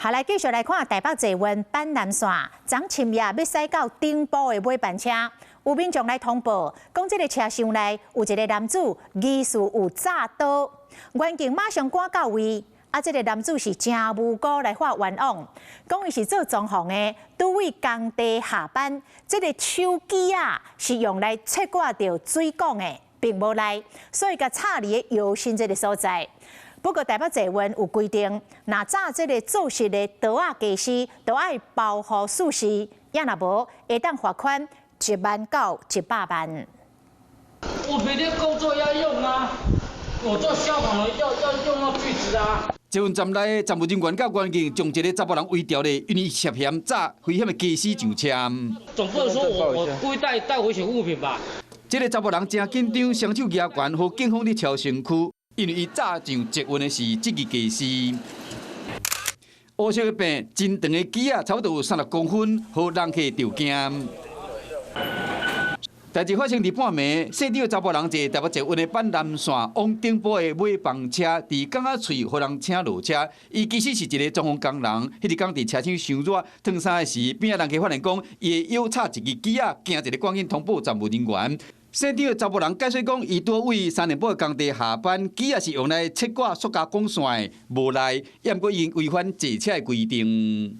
下来继续来看台北捷运板南线，昨深夜要驶到顶埔的尾班车，有民众来通报，讲这个车厢内有一个男子疑似有炸刀，员警马上赶到位。这个男子是真无辜来发冤枉，讲伊是做装潢的，拄为工地下班，这个手机是用来切割着水管的，并无来，所以甲插离油心这个所在。不过台北捷运有规定，若炸这个做实的刀技师，都要保护属实，也若无会当罚款1万到100万。我每天工作要用啊，我做消防的要用到锯子啊。捷运站内站务人员甲员警将一个查甫人围调咧，因为涉嫌炸危险的技师上车。总不能说我故意带危险物品吧？这个查甫人真紧张，双手举悬，和警方伫超身躯，因为伊炸上捷运的是这个技师。黑色的柄，真长的机差不多有36公分，互人客着惊。代志发生伫半暝，细长的查甫人坐台北捷运的板南线往顶埔的尾房车，伫港仔喙互人请落车。伊其实是一个装潢工人，迄日刚伫车厢伤热，烫衫的时，边仔人客发现讲，伊的腰插一支机惊一个赶紧通报站务人员。细长的查甫人解释讲，伊多为3年半的工地下班，机是用来切割塑胶管线，无赖，也毋过因违反坐车的规定。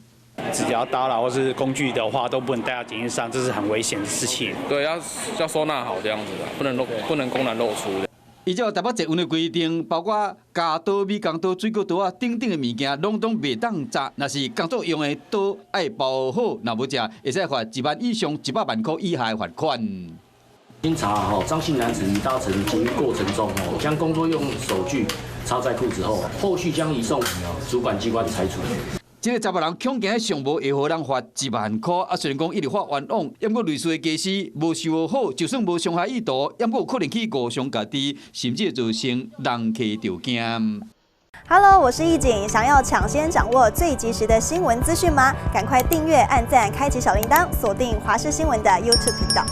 只要打扰或是工具的话，都不能带到检验上，这是很危险的事情。对，要收纳好这样子的，不能公然露出的。依照台北捷运的规定，包括加刀、米钢刀、水果刀等等的物件，拢袂当炸。若是工作用的刀，要保护好，若无食，会使罚1万以上100万块以下的罚款。经查张姓男子于搭乘捷运过程中将工作用手具插在裤子后，后续将移送主管机关裁处。这个查甫人恐惊上无会互人罚1万块，虽然讲一直发冤枉，也过类似的技师无修好，就算无伤害意图，也过有可能去误伤家己，甚至造成人客着惊。Hello， 我是易景，想要抢先掌握最及时的新闻资讯吗？赶快订阅、按赞、开启小铃铛，锁定华视新闻的 YouTube 频道。